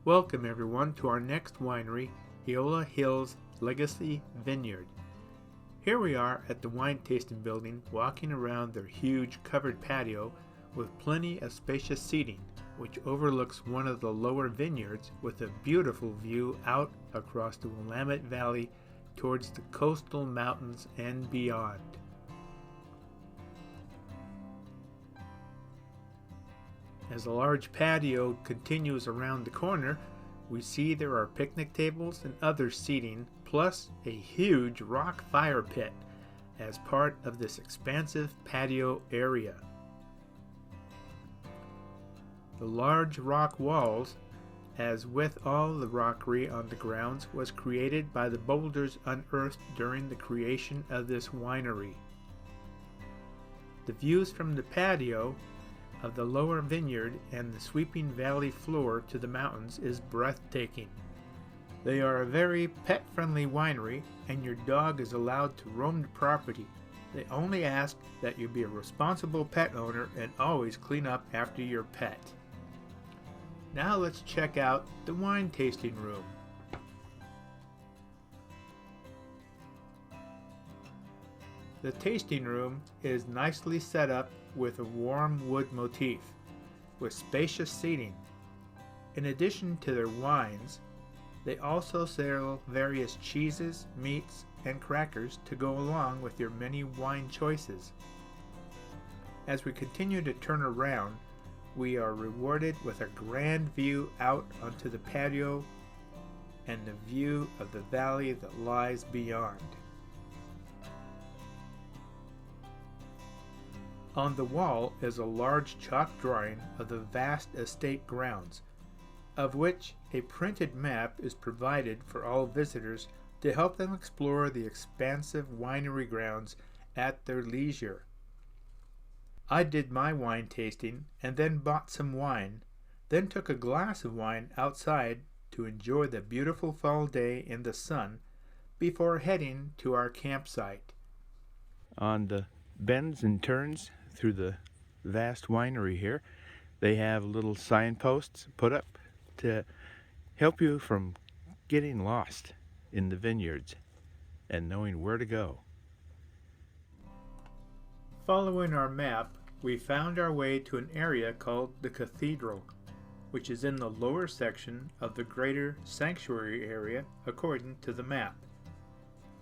Welcome everyone to our next winery, EOLA Hills Legacy Vineyard. Here we are at the wine tasting building, walking around their huge covered patio with plenty of spacious seating, which overlooks one of the lower vineyards with a beautiful view out across the Willamette Valley towards the coastal mountains and beyond. As a large patio continues around the corner, we see there are picnic tables and other seating, plus a huge rock fire pit as part of this expansive patio area. The large rock walls, as with all the rockery on the grounds, was created by the boulders unearthed during the creation of this winery. The views from the patio of the lower vineyard and the sweeping valley floor to the mountains is breathtaking. They are a very pet-friendly winery, and your dog is allowed to roam the property. They only ask that you be a responsible pet owner and always clean up after your pet. Now let's check out the wine tasting room. The tasting room is nicely set up with a warm wood motif, with spacious seating. In addition to their wines, they also sell various cheeses, meats, and crackers to go along with your many wine choices. As we continue to turn around, we are rewarded with a grand view out onto the patio and the view of the valley that lies beyond. On the wall is a large chalk drawing of the vast estate grounds, of which a printed map is provided for all visitors to help them explore the expansive winery grounds at their leisure. I did my wine tasting and then bought some wine, then took a glass of wine outside to enjoy the beautiful fall day in the sun before heading to our campsite. On the bends and turns through the vast winery here, they have little signposts put up to help you from getting lost in the vineyards and knowing where to go. Following our map, we found our way to an area called the Cathedral, which is in the lower section of the greater sanctuary area according to the map.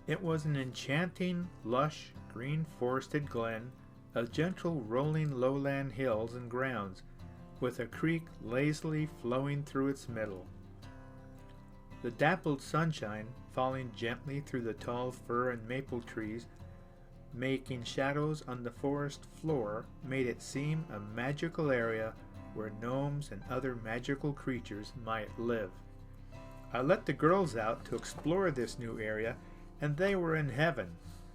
It was an enchanting, lush, green forested glen of gentle rolling lowland hills and grounds, with a creek lazily flowing through its middle. The dappled sunshine, falling gently through the tall fir and maple trees, making shadows on the forest floor, made it seem a magical area where gnomes and other magical creatures might live. I let the girls out to explore this new area, and they were in heaven.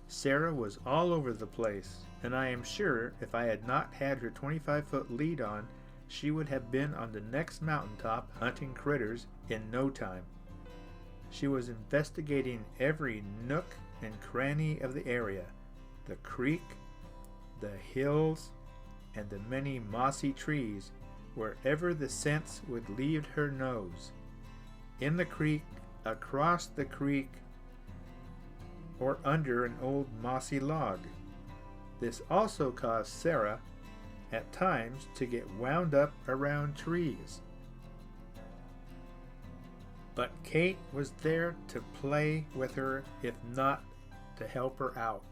Sarah was all over the place, and I am sure if I had not had her 25-foot lead on, she would have been on the next mountaintop hunting critters in no time. She was investigating every nook and cranny of the area, the creek, the hills, and the many mossy trees, wherever the scents would lead her nose. In the creek, across the creek, or under an old mossy log. This also caused Sarah, at times, to get wound up around trees. But Kate was there to play with her, if not to help her out.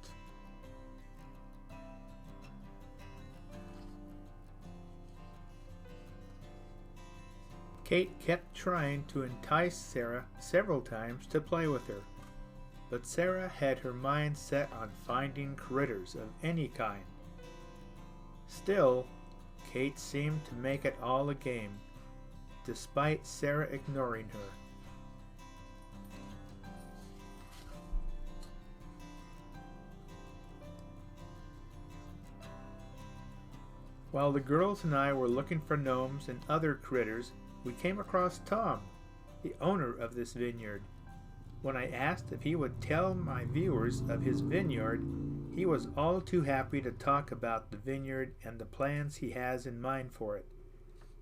Kate kept trying to entice Sarah several times to play with her, but Sarah had her mind set on finding critters of any kind. Still, Kate seemed to make it all a game, despite Sarah ignoring her. While the girls and I were looking for gnomes and other critters, we came across Tom, the owner of this vineyard. When I asked if he would tell my viewers of his vineyard, he was all too happy to talk about the vineyard and the plans he has in mind for it.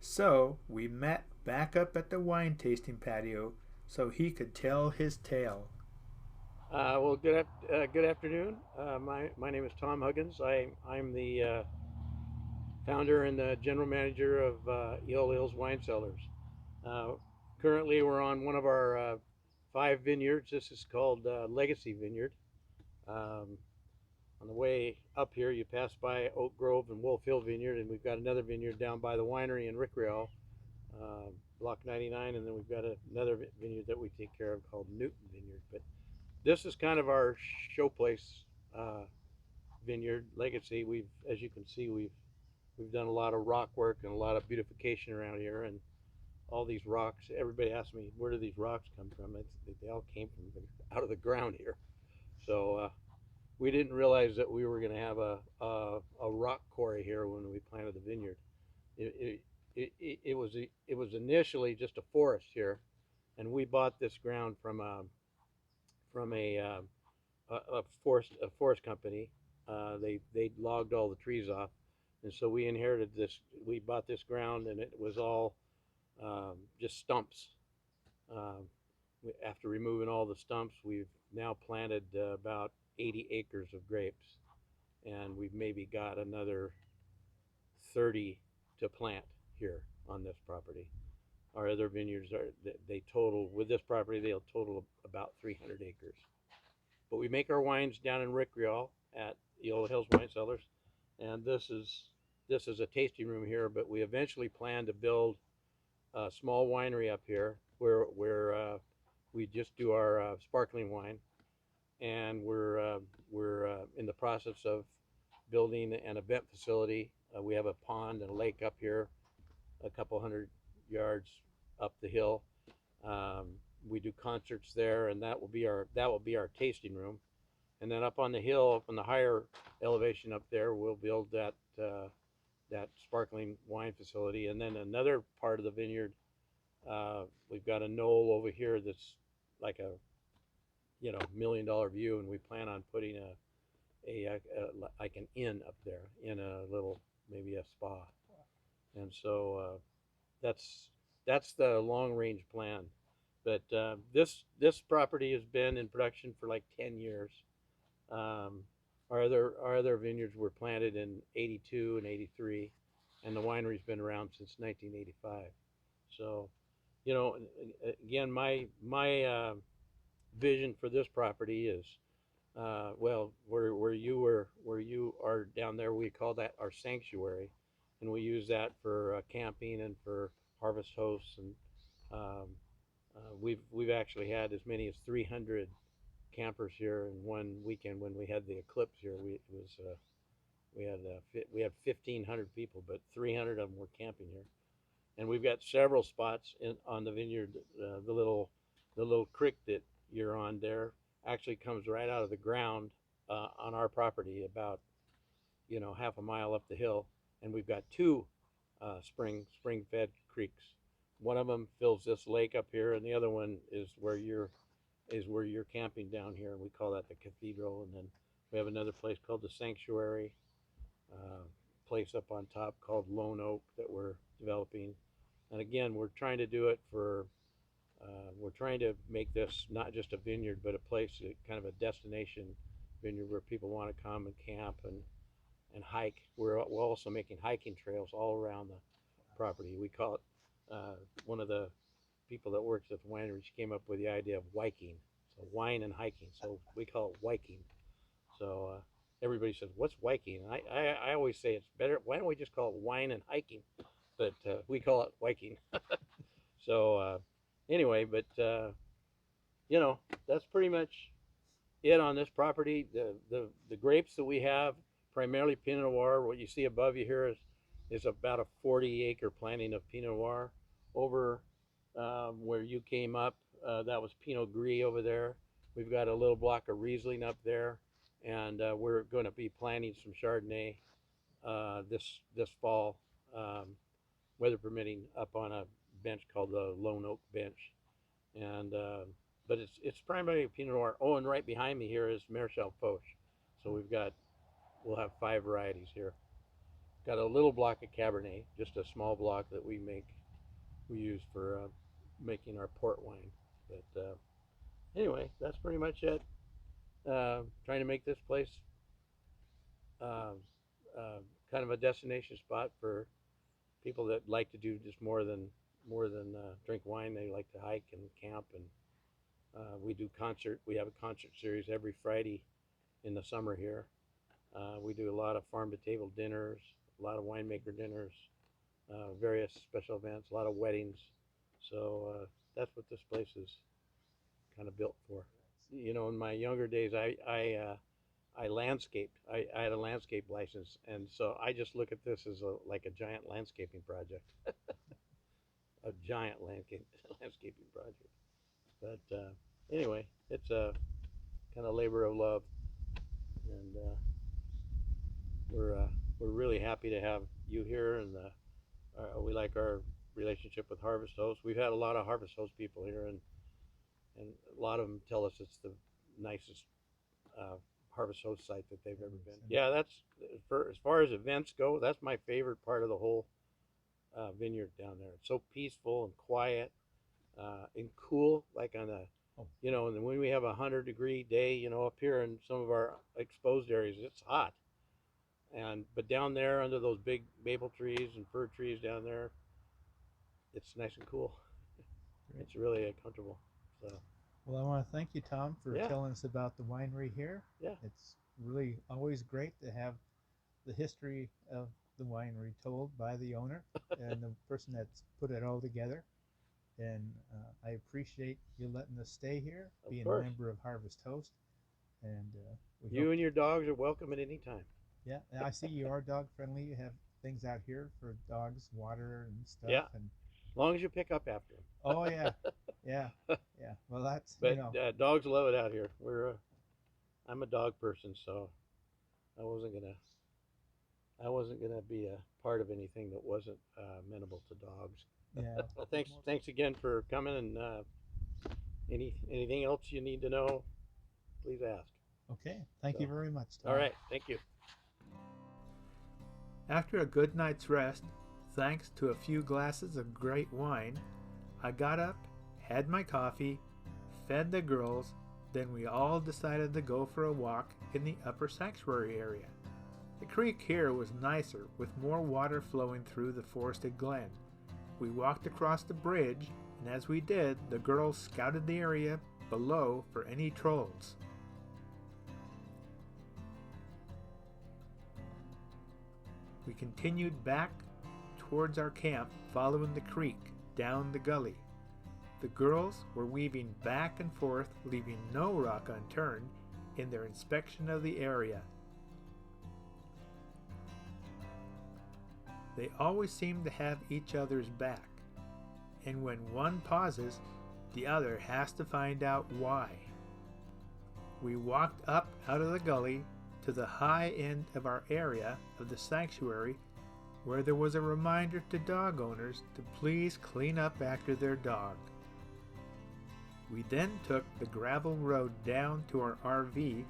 So we met back up at the wine tasting patio so he could tell his tale. Well, good afternoon. My name is Tom Huggins. I'm the founder and the general manager of EOLA Hills Wine Cellars. Uh, Currently, we're on one of our 5 vineyards. This is called Legacy Vineyard. Um, on the way up here, you pass by Oak Grove and Wolf Hill Vineyard, and we've got another vineyard down by the winery in Rickreall, Block 99, and then we've got another vineyard that we take care of called Newton Vineyard. But this is kind of our showplace uh, vineyard legacy. As you can see, we've done a lot of rock work and a lot of beautification around here, and all these rocks. Everybody asks me, where do these rocks come from? They all came from out of the ground here. So we didn't realize that we were going to have a rock quarry here when we planted the vineyard. It was initially just a forest here, and we bought this ground from a forest company. They logged all the trees off, and so we inherited this. We bought this ground, and it was all just stumps. Um, After removing all the stumps, we've now planted about 80 acres of grapes, and we've maybe got another 30 to plant here on this property. Our other vineyards they total with this property they'll total about 300 acres. But we make our wines down in Rickreall at EOLA Hills Wine Cellars, and this is a tasting room here. But we eventually plan to build a small winery up here where we just do our sparkling wine, and we're in the process of building an event facility. We have a pond and a lake up here, a couple hundred yards up the hill. Um, we do concerts there, and that will be our tasting room. And then up on the hill, up on the higher elevation up there, we'll build that sparkling wine facility. And then another part of the vineyard, we've got a knoll over here that's like a $1 million view, and we plan on putting like an inn up there in a little maybe a spa. And so that's that's the long range plan. But this property has been in production for like 10 years. Um, our other vineyards were planted in '82 and '83, and the winery's been around since 1985. So, again, my vision for this property is well, where you are down there, we call that our sanctuary, and we use that for camping and for harvest hosts. And um, we've actually had as many as 300 campers here in one weekend when we had the eclipse here. We had 1,500 people, but 300 of them were camping here. And we've got several spots on the vineyard. The little creek that you're on there actually comes right out of the ground on our property, about half a mile up the hill, and we've got two spring fed creeks. One of them fills this lake up here, and the other one is where you're camping down here, and we call that the cathedral. And then we have another place called the sanctuary, place up on top called Lone Oak that we're developing. And again, we're trying to make this not just a vineyard, but a place, kind of a destination vineyard where people want to come and camp and hike. We're also making hiking trails all around the property. We call it, one of the people that works at the winery, she came up with the idea of wiking. So wine and hiking. So we call it wiking. So everybody says, "What's wiking?" And I always say it's better. Why don't we just call it wine and hiking? But we call it wiking. So anyway, but that's pretty much it on this property. The grapes that we have, primarily Pinot Noir. What you see above you here is about a 40-acre planting of Pinot Noir. Over where you came up, that was Pinot Gris over there. We've got a little block of Riesling up there, and we're going to be planting some Chardonnay this fall, weather permitting, up on a bench called the Lone Oak Bench. And but it's primarily Pinot Noir. Oh, and right behind me here is Marechal Foch. So we'll have 5 varieties here. Got a little block of Cabernet, just a small block that we make we use for making our port wine. But anyway, that's pretty much it. Trying to make this place uh, uh, kind of a destination spot for people that like to do just more than drink wine. They like to hike and camp, and we do concert. We have a concert series every Friday in the summer here. We do a lot of farm to table dinners, a lot of winemaker dinners, various special events, a lot of weddings. So that's what this place is kind of built for. You know, in my younger days, I landscaped. I had a landscape license, and so I just look at this as like a giant landscaping project, a giant landscaping project. But anyway, it's a kind of labor of love, and we're really happy to have you here, and we like our relationship with Harvest Host. We've had a lot of Harvest Host people here, and a lot of them tell us it's the nicest Harvest Host site that they've ever been. Yeah, that's as far as events go. That's my favorite part of the whole vineyard down there. It's so peaceful and quiet and cool. Like on a, you know, and when we have 100-degree day, you know, up here in some of our exposed areas, it's hot. But down there under those big maple trees and fir trees down there, it's nice and cool. Great. It's really comfortable. So. Well, I want to thank you, Tom, for telling us about the winery here. Yeah. It's really always great to have the history of the winery told by the owner and the person that's put it all together. And I appreciate you letting us stay here, being a member of Harvest Host. And you and your dogs are welcome at any time. Yeah, and I see you are dog friendly. You have things out here for dogs, water and stuff. Yeah. And as long as you pick up after them. Oh yeah, yeah. Well, that's. But dogs love it out here. I'm a dog person, so I wasn't gonna be a part of anything that wasn't amenable to dogs. Yeah. Well, thanks again for coming, and anything else you need to know, please ask. Okay. Thank you very much, Tom. All right. Thank you. After a good night's rest, thanks to a few glasses of great wine, I got up, had my coffee, fed the girls, then we all decided to go for a walk in the upper sanctuary area. The creek here was nicer, with more water flowing through the forested glen. We walked across the bridge, and as we did, the girls scouted the area below for any trolls. We continued back towards our camp, following the creek down the gully. The girls were weaving back and forth, leaving no rock unturned in their inspection of the area. They always seem to have each other's back, and when one pauses, the other has to find out why. We walked up out of the gully to the high end of our area of the sanctuary, where there was a reminder to dog owners to please clean up after their dog. We then took the gravel road down to our RV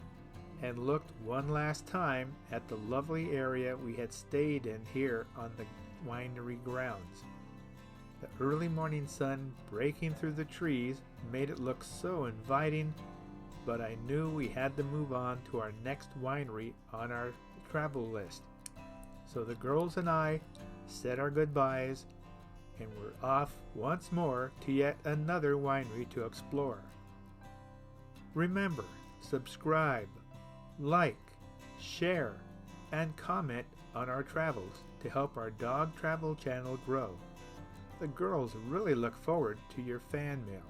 and looked one last time at the lovely area we had stayed in here on the winery grounds. The early morning sun breaking through the trees made it look so inviting, but I knew we had to move on to our next winery on our travel list. So the girls and I said our goodbyes and were off once more to yet another winery to explore. Remember, subscribe, like, share, and comment on our travels to help our dog travel channel grow. The girls really look forward to your fan mail.